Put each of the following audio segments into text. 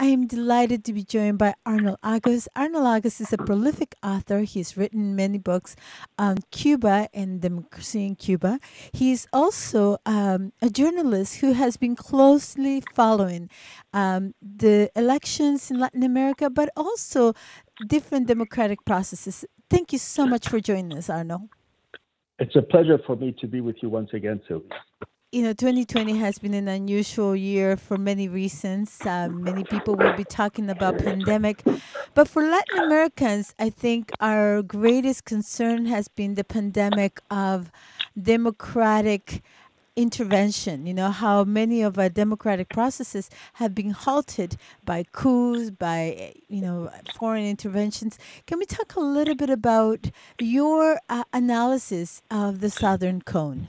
am delighted to be joined by Arnold August. Arnold August is a prolific author. He's written many books on Cuba and democracy in Cuba. He's also a journalist who has been closely following the elections in Latin America, but also different democratic processes. Thank you so much for joining us, Arnold. It's a pleasure for me to be with you once again, Sylvia. 2020 has been an unusual year for many reasons. Many people will be talking about pandemic, but for Latin Americans, I think our greatest concern has been the pandemic of democratic intervention. How many of our democratic processes have been halted by coups, by foreign interventions. Can we talk a little bit about your analysis of the Southern Cone?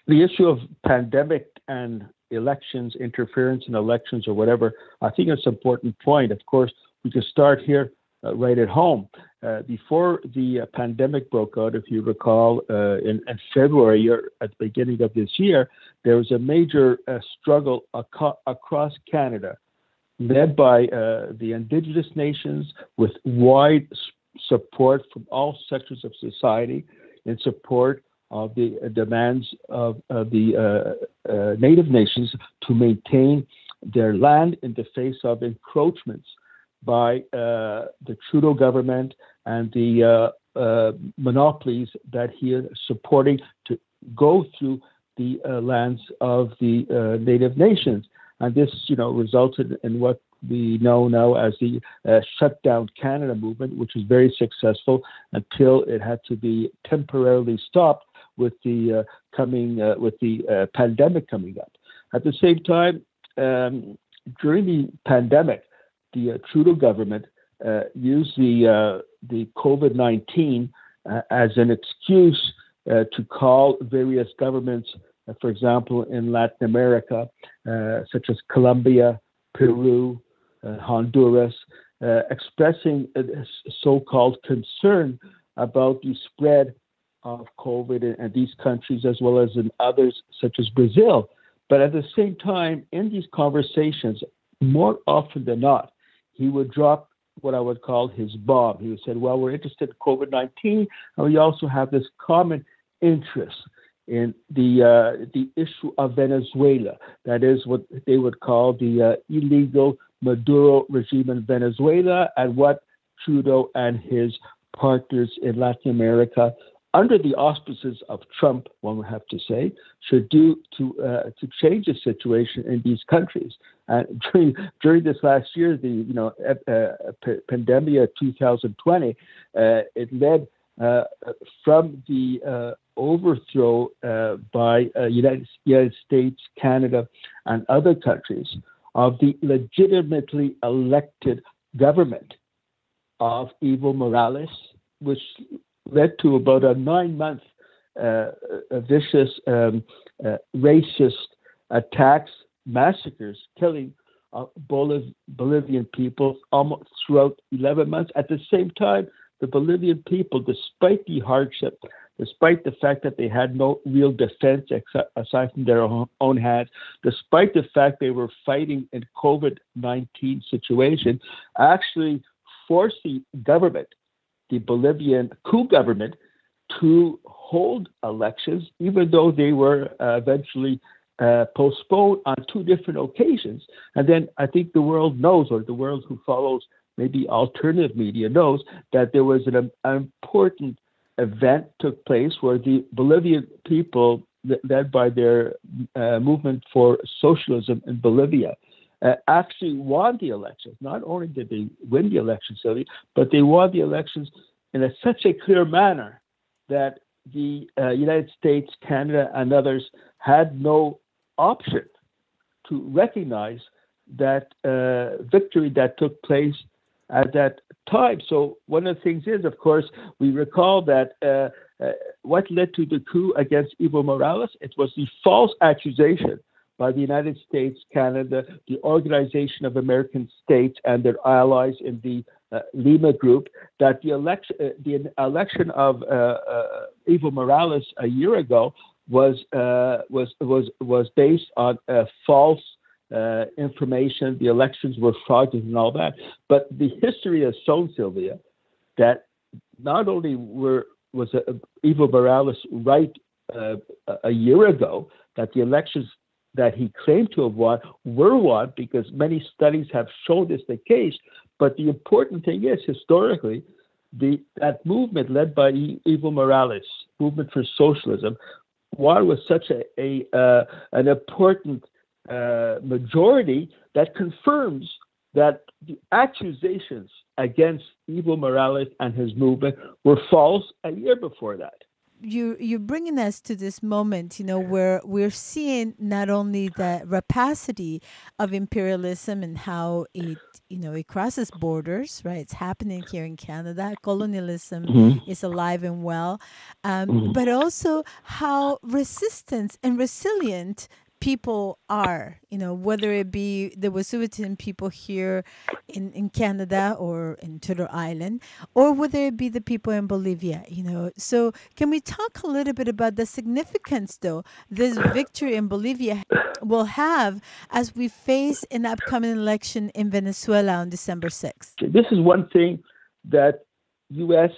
The issue of pandemic and elections, interference in elections or whatever, I think it's an important point. Of course, we can start here right at home. Before the pandemic broke out, if you recall, in February or at the beginning of this year, there was a major struggle across Canada, led by the Indigenous nations with wide support from all sectors of society in support of the demands of the Native nations to maintain their land in the face of encroachments by the Trudeau government and the monopolies that he is supporting to go through the lands of the Native nations. And this, resulted in what we know now as the Shut Down Canada movement, which was very successful until it had to be temporarily stopped with the pandemic coming up. At the same time, during the pandemic, the Trudeau government used the COVID-19 as an excuse to call various governments, for example, in Latin America, such as Colombia, Peru, Honduras, expressing a so-called concern about the spread of COVID in these countries, as well as in others, such as Brazil. But at the same time, in these conversations, more often than not, he would drop what I would call his bomb. He would say, well, we're interested in COVID-19, and we also have this common interest in the issue of Venezuela. That is what they would call the illegal Maduro regime in Venezuela, and what Trudeau and his partners in Latin America, under the auspices of Trump, one would have to say, should do to change the situation in these countries. And during this last year, the pandemic 2020, it led from the overthrow by United States, Canada, and other countries of the legitimately elected government of Evo Morales, which led to about a 9-month vicious racist attacks, massacres, killing Bolivian people almost throughout 11 months. At the same time, the Bolivian people, despite the hardship, despite the fact that they had no real defense aside from their own hands, despite the fact they were fighting in COVID-19 situation, actually forced the government, the Bolivian coup government, to hold elections, even though they were eventually postponed on 2 different occasions. And then I think the world knows, or the world who follows maybe alternative media knows, that there was an important event took place where the Bolivian people, led by their movement for socialism in Bolivia, actually won the elections. Not only did they win the elections, but they won the elections in such a clear manner that the United States, Canada, and others had no option to recognize that victory that took place at that time. So one of the things is, of course, we recall that what led to the coup against Evo Morales, it was the false accusation by the United States, Canada, the Organization of American States, and their allies in the Lima Group, that the election of Evo Morales a year ago was based on false information. The elections were fraudulent and all that. But the history has shown, Sylvia, that not only was Evo Morales right a year ago that the elections that he claimed to have won were won, because many studies have shown this the case. But the important thing is, historically, that movement led by Evo Morales, movement for socialism, why was such an important majority that confirms that the accusations against Evo Morales and his movement were false a year before that. You're bringing us to this moment, where we're seeing not only the rapacity of imperialism and how it crosses borders, right? It's happening here in Canada. Colonialism Mm-hmm. is alive and well, Mm-hmm. but also how resistant and resilient people are, whether it be the Wet'suwet'en people here in Canada or in Turtle Island, or whether it be the people in Bolivia, So can we talk a little bit about the significance, though, this victory in Bolivia will have as we face an upcoming election in Venezuela on December 6th? This is one thing that U.S.,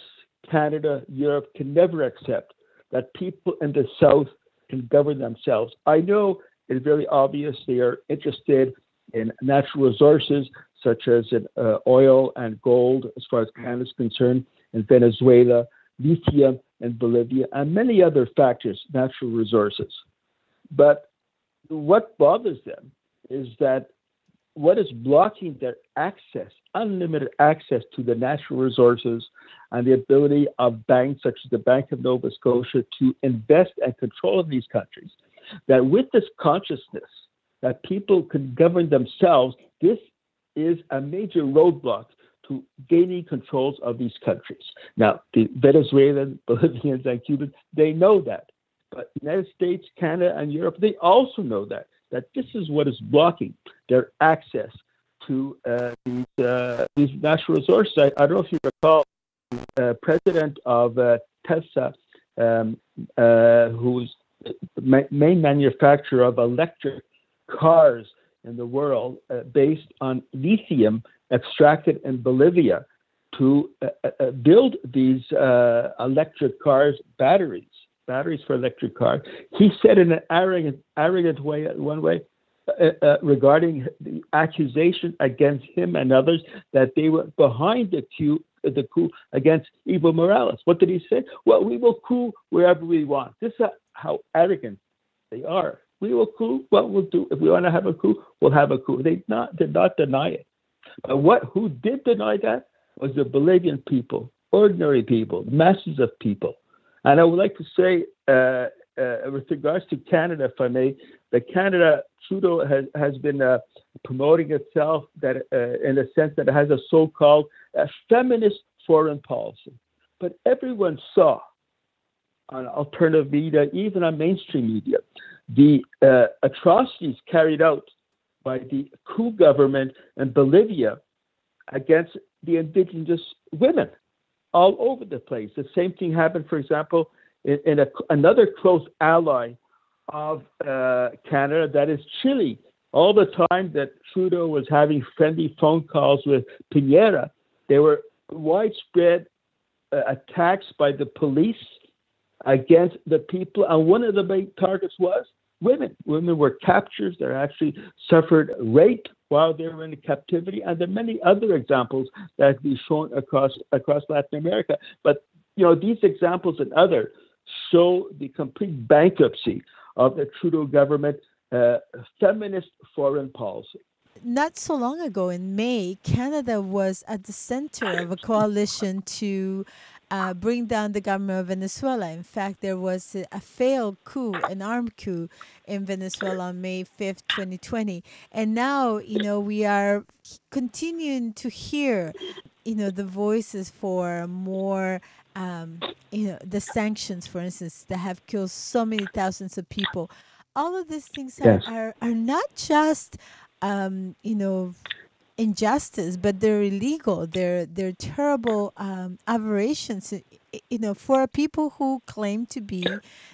Canada, Europe can never accept, that people in the South can govern themselves. I know it's very obvious they are interested in natural resources such as in oil and gold, as far as Canada is concerned, in Venezuela, lithium in Bolivia, and many other factors, natural resources. But what bothers them is that what is blocking their access, unlimited access to the natural resources and the ability of banks such as the Bank of Nova Scotia to invest and control these countries, that with this consciousness that people can govern themselves, this is a major roadblock to gaining controls of these countries. Now, the Venezuelans, Bolivians, and Cubans, they know that. But the United States, Canada, and Europe, they also know that this is what is blocking their access to these natural resources. I don't know if you recall, president of Tesla, who's the main manufacturer of electric cars in the world, based on lithium extracted in Bolivia, to build these electric cars, batteries for electric cars. He said in an arrogant way, regarding the accusation against him and others, that they were behind the coup against Evo Morales. What did he say? Well, we will coup wherever we want. This is how arrogant they are. We will coup. What we'll do, if we want to have a coup, we'll have a coup. They did not deny it. But who did deny that was the Bolivian people, ordinary people, masses of people. And I would like to say, with regards to Canada, if I may, that Canada, Trudeau has been promoting itself that in the sense that it has a so-called feminist foreign policy. But everyone saw on alternative media, even on mainstream media, the atrocities carried out by the coup government in Bolivia against the indigenous women all over the place. The same thing happened, for example, in another close ally of Canada, that is Chile. All the time that Trudeau was having friendly phone calls with Piñera, there were widespread attacks by the police against the people, and one of the main targets was women. Women were captured. They actually suffered rape while they were in captivity, and there are many other examples that have been shown across Latin America. But these examples and others show the complete bankruptcy of the Trudeau government feminist foreign policy. Not so long ago, in May, Canada was at the center of a coalition to bring down the government of Venezuela. In fact, there was a failed coup, an armed coup in Venezuela on May 5th, 2020. And now, we are continuing to hear, the voices for more, the sanctions, for instance, that have killed so many thousands of people. All of these things Yes. are not just, injustice, but they're illegal. They're terrible aberrations. For people who claim to be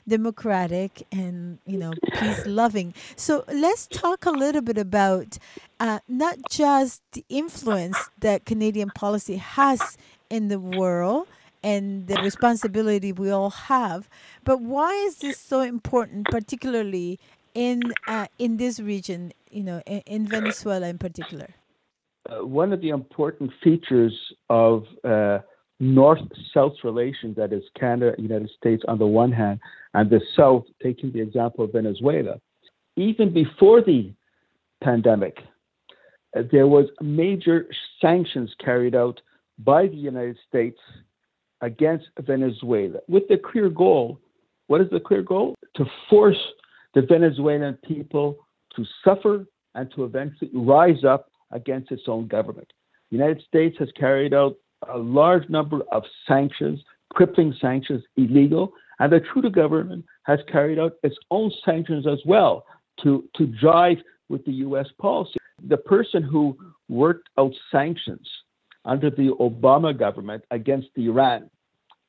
democratic and peace loving. So let's talk a little bit about not just the influence that Canadian policy has in the world and the responsibility we all have, but why is this so important, particularly in this region, in Venezuela in particular? One of the important features of North-South relations, that is Canada, United States on the one hand, and the South, taking the example of Venezuela, even before the pandemic, there was major sanctions carried out by the United States against Venezuela with the clear goal. What is the clear goal? To force the Venezuelan people to suffer and to eventually rise up against its own government. The United States has carried out a large number of sanctions, crippling sanctions, illegal, and the Trudeau government has carried out its own sanctions as well to jive with the U.S. policy. The person who worked out sanctions under the Obama government against Iran,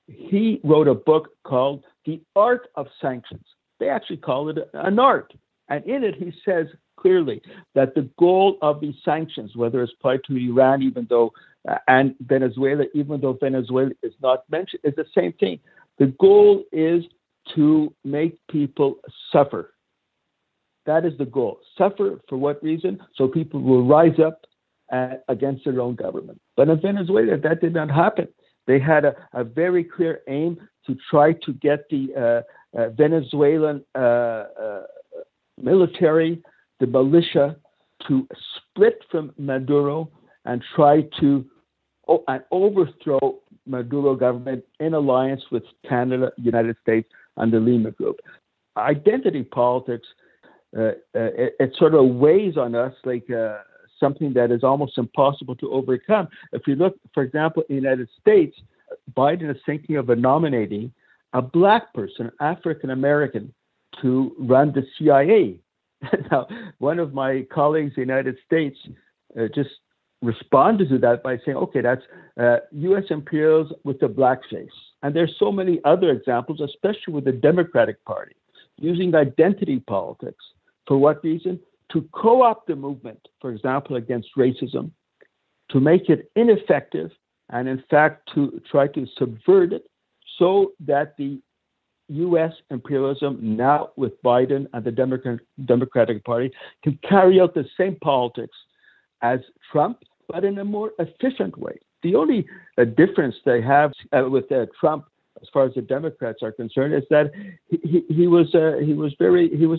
he wrote a book called The Art of Sanctions. They actually call it an art. And in it, he says clearly that the goal of these sanctions, whether it's applied to Iran, and Venezuela, even though Venezuela is not mentioned, is the same thing. The goal is to make people suffer. That is the goal. Suffer for what reason? So people will rise up against their own government. But in Venezuela, that did not happen. They had a very clear aim to try to get the Venezuelan military, the militia, to split from Maduro and try to overthrow Maduro government in alliance with Canada, United States, and the Lima Group. Identity politics, it sort of weighs on us like something that is almost impossible to overcome. If you look, for example, in the United States, Biden is thinking of nominating a black person, African American, to run the CIA. Now, one of my colleagues in the United States just responded to that by saying, okay, that's U.S. imperials with the blackface. And there's so many other examples, especially with the Democratic Party, using identity politics. For what reason? To co-opt the movement, for example, against racism, to make it ineffective, and in fact, to try to subvert it so that the U.S. imperialism, now with Biden and the Democratic Party, can carry out the same politics as Trump, but in a more efficient way. The only difference they have with Trump, as far as the Democrats are concerned, is that he was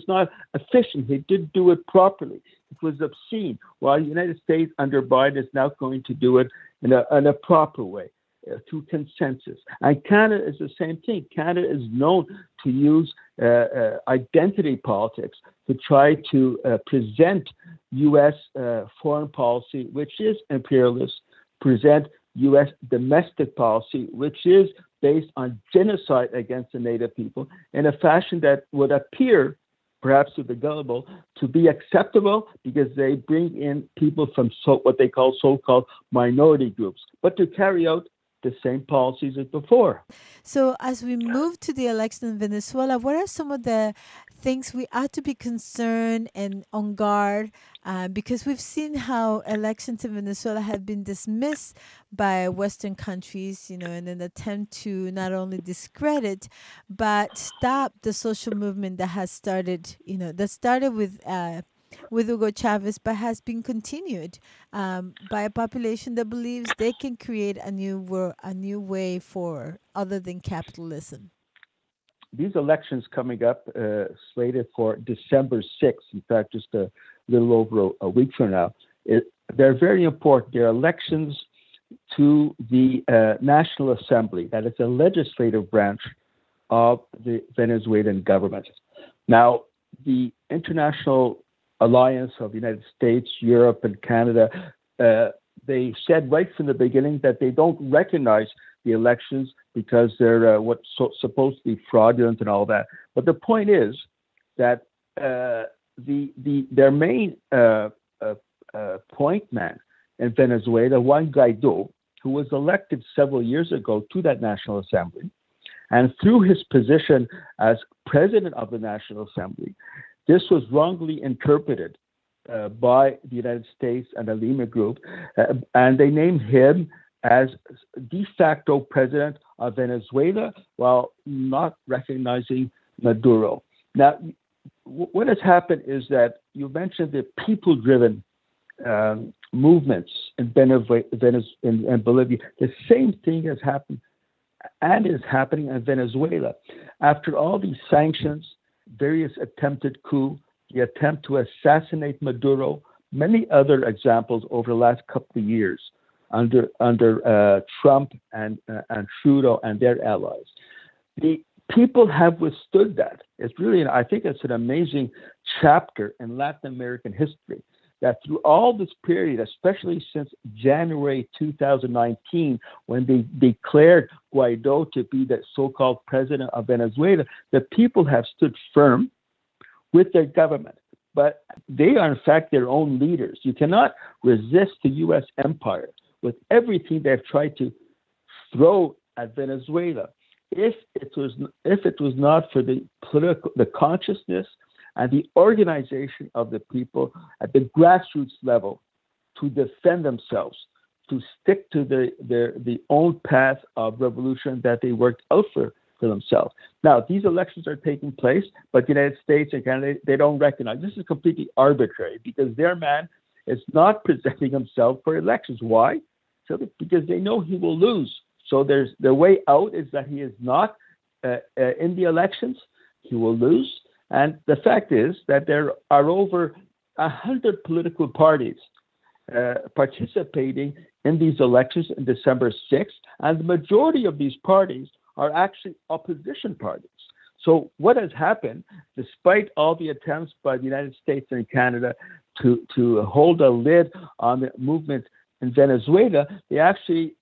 not efficient. He didn't do it properly. It was obscene. While the United States under Biden is now going to do it in a proper way, through consensus. And Canada is the same thing. Canada is known to use identity politics to try to present U.S. foreign policy, which is imperialist, present U.S. domestic policy, which is based on genocide against the native people, in a fashion that would appear, perhaps to the gullible, to be acceptable because they bring in people from what they call so-called minority groups, but to carry out the same policies as before. So as we move to the election in Venezuela, what are some of the things we ought to be concerned and on guard? Because we've seen how elections in Venezuela have been dismissed by Western countries, in an attempt to not only discredit, but stop the social movement that has started, that started with Hugo Chavez, but has been continued by a population that believes they can create a new way for other than capitalism. These elections coming up, slated for December 6th, in fact, just a little over a week from now, they're very important. They're elections to the National Assembly, that is the legislative branch of the Venezuelan government. Now, the International Alliance of the United States, Europe, and Canada, they said right from the beginning that they don't recognize the elections because they're supposed to be fraudulent and all that. But the point is that their main point man in Venezuela, Juan Guaido, who was elected several years ago to that National Assembly. And through his position as president of the National Assembly, this was wrongly interpreted by the United States and the Lima Group, and they named him as de facto president of Venezuela while not recognizing Maduro. Now, what has happened is that you mentioned the people-driven movements in Bolivia. The same thing has happened and is happening in Venezuela. After all these sanctions, various attempted coup, the attempt to assassinate Maduro, many other examples over the last couple of years under Trump and Trudeau and their allies. The people have withstood that. It's really, I think it's an amazing chapter in Latin American history, that through all this period, especially since January 2019, when they declared Guaido to be the so-called president of Venezuela, the people have stood firm with their government. But they are, in fact, their own leaders. You cannot resist the U.S. empire with everything they've tried to throw at Venezuela. If it was not for the consciousness and the organization of the people at the grassroots level to defend themselves, to stick to their own path of revolution that they worked out for themselves. Now, these elections are taking place, but the United States and Canada, they don't recognize. This is completely arbitrary because their man is not presenting himself for elections. Why? Because they know he will lose. So the way out is that he is not in the elections. He will lose. And the fact is that there are over 100 political parties participating in these elections in December 6th, and the majority of these parties are actually opposition parties. So what has happened, despite all the attempts by the United States and Canada to hold a lid on the movement in Venezuela, they actually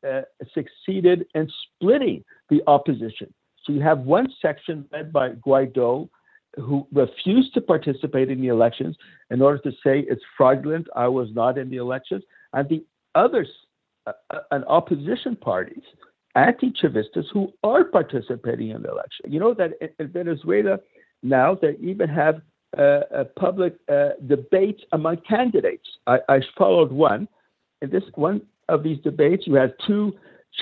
succeeded in splitting the opposition. So you have one section led by Guaido, who refused to participate in the elections in order to say it's fraudulent, I was not in the elections, and the others, and opposition parties, anti-Chavistas, who are participating in the election. You know that in Venezuela now they even have public debates among candidates. I followed one. In this one of these debates, you had two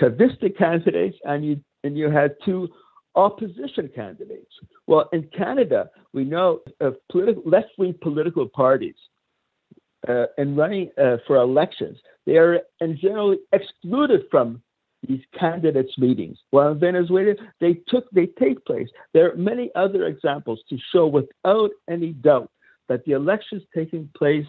Chavistic candidates and you had two opposition candidates. Well, in Canada, we know of left-wing political parties in running for elections, they are in generally excluded from these candidates' meetings. While in Venezuela, they take place. There are many other examples to show without any doubt that the elections taking place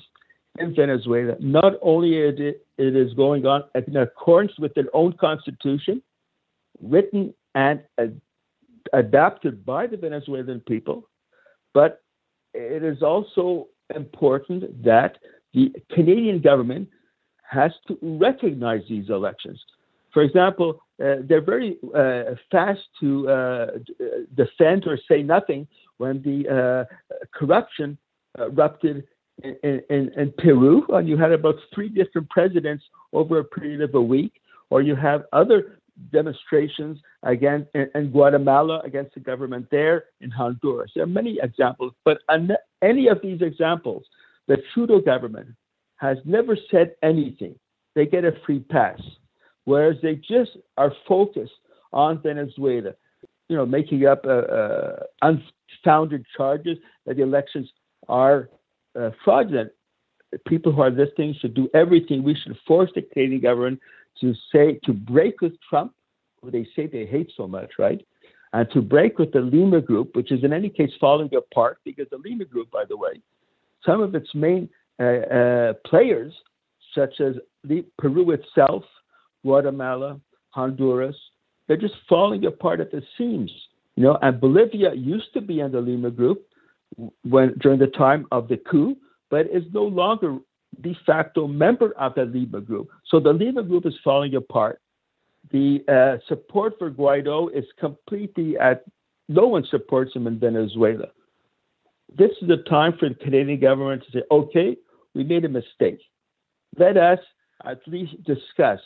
in Venezuela, not only it is going on in accordance with their own constitution, written and adapted by the Venezuelan people, but it is also important that the Canadian government has to recognize these elections. For example, they're very fast to defend or say nothing when the corruption erupted in Peru, and you had about 3 different presidents over a period of a week, or you have other demonstrations against in Guatemala against the government there, in Honduras. There are many examples, but on any of these examples, the Trudeau government has never said anything. They get a free pass, whereas they just are focused on Venezuela, making up unfounded charges that the elections are fraudulent. People who are listening should do everything. We should force the Canadian government to break with Trump, who they say they hate so much, right? And to break with the Lima Group, which is in any case falling apart, because the Lima Group, by the way, some of its main players, such as Peru itself, Guatemala, Honduras, they're just falling apart at the seams. And Bolivia used to be in the Lima Group during the time of the coup, but is no longer de facto member of the Lima Group. So the Lima Group is falling apart. The support for Guaido is completely no one supports him in Venezuela. This is the time for the Canadian government to say, okay, we made a mistake. Let us at least discuss.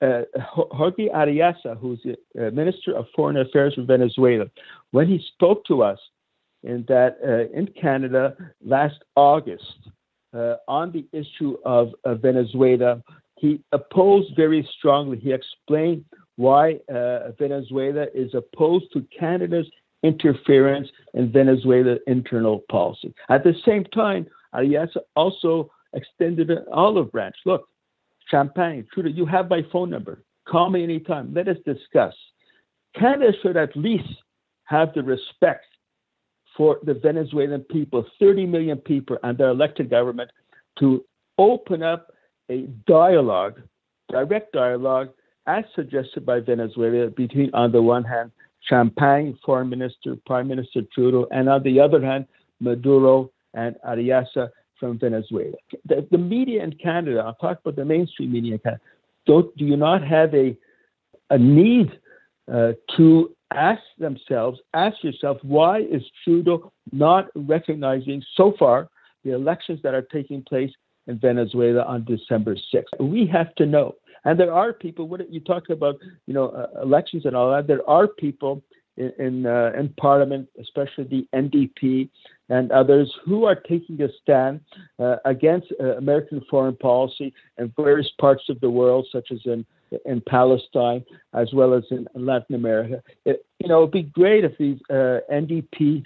Jorge Ariasa, who's the Minister of Foreign Affairs of Venezuela, when he spoke to us in Canada last August on the issue of Venezuela, he opposed very strongly. He explained why Venezuela is opposed to Canada's interference in Venezuela's internal policy. At the same time, Ariasa also extended an olive branch. Look, Champagne, Trudeau, you have my phone number. Call me anytime. Let us discuss. Canada should at least have the respect for the Venezuelan people, 30 million people, and their elected government to open up a dialogue, direct dialogue, as suggested by Venezuela, between, on the one hand, Champagne, Foreign Minister, Prime Minister Trudeau, and on the other hand, Maduro and Ariasa from Venezuela. The media in Canada, I'll talk about the mainstream media in Canada, do you not have a need to ask yourself, why is Trudeau not recognizing so far the elections that are taking place in Venezuela on December 6th? We have to know. And there are people, what you talk about, elections and all that, there are people in Parliament, especially the NDP and others, who are taking a stand against American foreign policy in various parts of the world, such as in Palestine, as well as in Latin America. It'd be great if these NDP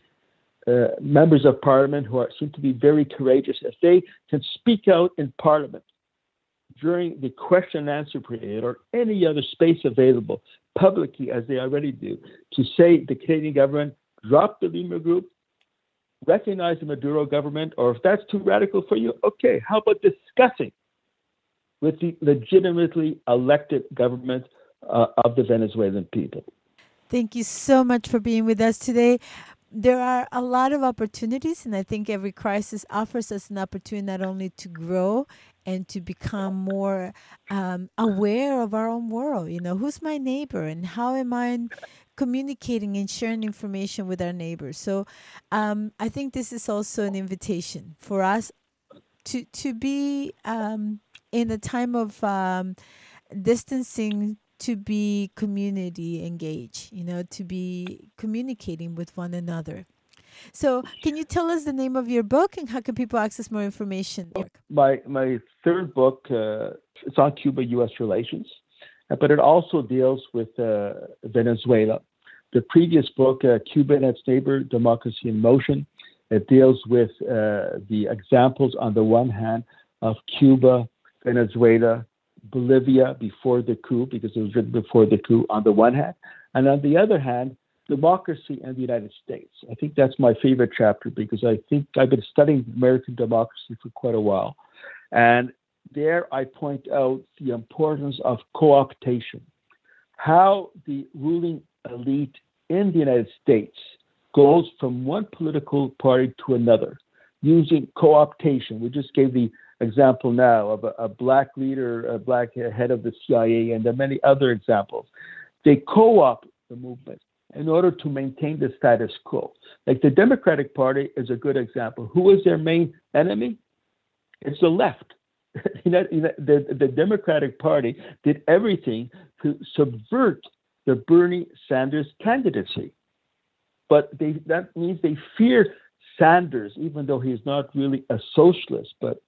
members of Parliament, who seem to be very courageous, if they can speak out in Parliament during the question and answer period or any other space available publicly, as they already do, to say the Canadian government drop the Lima Group, recognize the Maduro government, or if that's too radical for you, okay, how about discussing with the legitimately elected government of the Venezuelan people? Thank you so much for being with us today. There are a lot of opportunities, and I think every crisis offers us an opportunity not only to grow and to become more aware of our own world. Who's my neighbor, and how am I communicating and sharing information with our neighbors? So I think this is also an invitation for us to be in a time of distancing, to be community engaged, to be communicating with one another. So can you tell us the name of your book, and how can people access more information? My third book, it's on Cuba-U.S. relations, but it also deals with Venezuela. The previous book, Cuba and Its Neighbor, Democracy in Motion, it deals with the examples on the one hand of Cuba, Venezuela, Bolivia before the coup, because it was written before the coup on the one hand, and on the other hand, democracy in the United States. I think that's my favorite chapter, because I think I've been studying American democracy for quite a while. And there I point out the importance of co-optation, how the ruling elite in the United States goes from one political party to another using co-optation. We just gave the example now of a black leader, a black head of the CIA, and there are many other examples. They co-opt the movement in order to maintain the status quo. Like the Democratic Party is a good example. Who is their main enemy? It's the left. The Democratic Party did everything to subvert the Bernie Sanders candidacy. But that means they fear Sanders, even though he's not really a socialist, but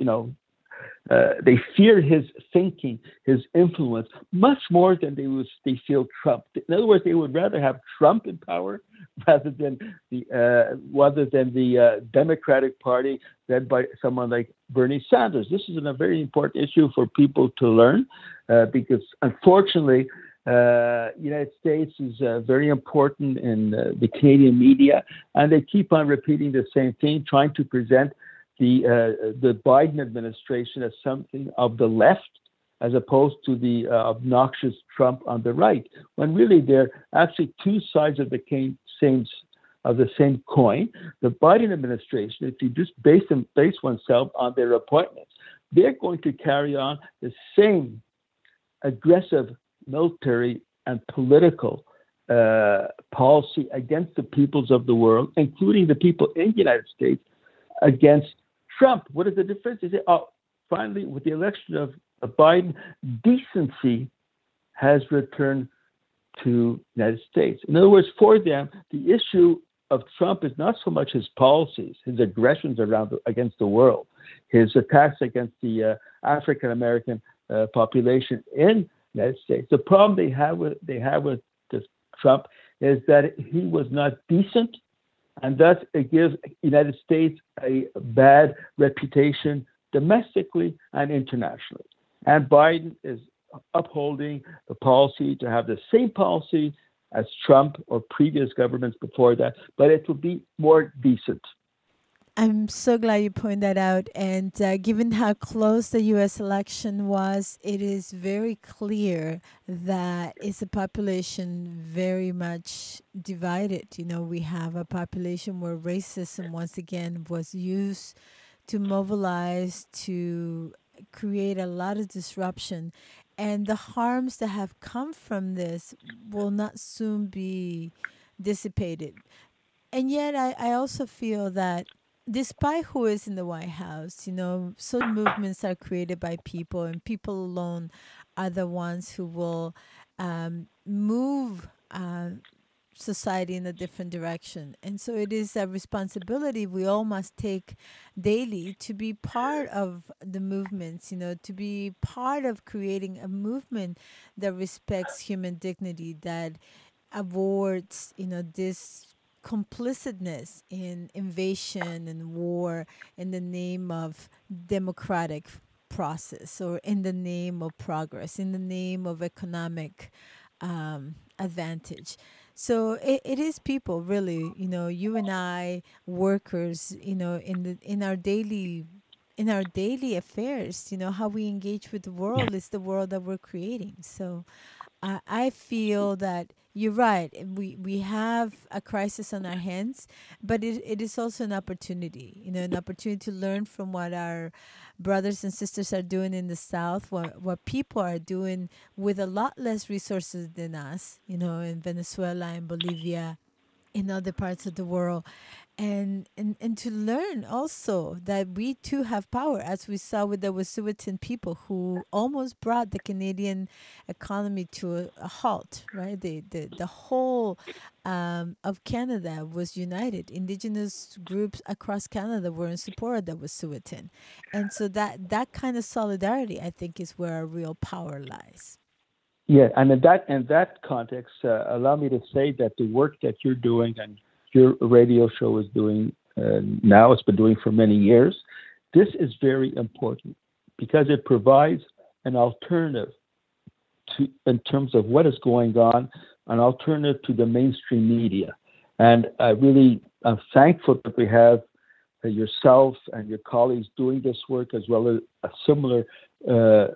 they fear his thinking, his influence, much more than they feel Trump. In other words, they would rather have Trump in power rather than the Democratic Party led by someone like Bernie Sanders. This is a very important issue for people to learn, because unfortunately, United States is very important in the Canadian media, and they keep on repeating the same thing, trying to present the Biden administration as something of the left, as opposed to the obnoxious Trump on the right, when really they're actually two sides of the same coin. The Biden administration, if you just base oneself on their appointments, they're going to carry on the same aggressive military and political policy against the peoples of the world, including the people in the United States, against Trump. What is the difference? They say, finally, with the election of Biden, decency has returned to the United States. In other words, for them, the issue of Trump is not so much his policies, his aggressions against the world, his attacks against the African American population in the United States. The problem they have with this Trump is that he was not decent, and thus it gives the United States a bad reputation domestically and internationally. And Biden is upholding the policy to have the same policy as Trump or previous governments before that, but it will be more decent. I'm so glad you point that out. And given how close the U.S. election was, it is very clear that it's a population very much divided. You know, we have a population where racism once again was used to mobilize, to create a lot of disruption. And the harms that have come from this will not soon be dissipated. And yet, I also feel that despite who is in the White House, you know, social movements are created by people, and people alone are the ones who will move society in a different direction. And so it is a responsibility we all must take daily to be part of the movements, you know, to be part of creating a movement that respects human dignity, that avoids, you know, this complicitness in invasion and war in the name of democratic process, or in the name of progress, in the name of economic advantage. So it is people, really, you know, you and I, workers, you know, in our daily affairs, you know, how we engage with the world is the world that we're creating. So I feel that you're right. We have a crisis on our hands, but it is also an opportunity, you know, an opportunity to learn from what our brothers and sisters are doing in the South, what people are doing with a lot less resources than us, you know, in Venezuela and Bolivia, in other parts of the world, and to learn also that we too have power, as we saw with the Wet'suwet'en people who almost brought the Canadian economy to a halt, right? The whole of Canada was united. Indigenous groups across Canada were in support of the Wet'suwet'en. And so that kind of solidarity, I think, is where our real power lies. Yeah, and in that context, allow me to say that the work that you're doing and your radio show is doing now, it's been doing for many years. This is very important because it provides an alternative in terms of what is going on, an alternative to the mainstream media. And I'm thankful that we have yourself and your colleagues doing this work, as well as a similar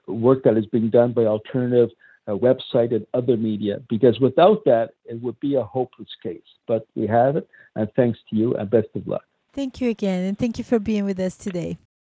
work that is being done by alternative website and other media, because without that, it would be a hopeless case. But we have it, and thanks to you, and best of luck. Thank you again, and thank you for being with us today.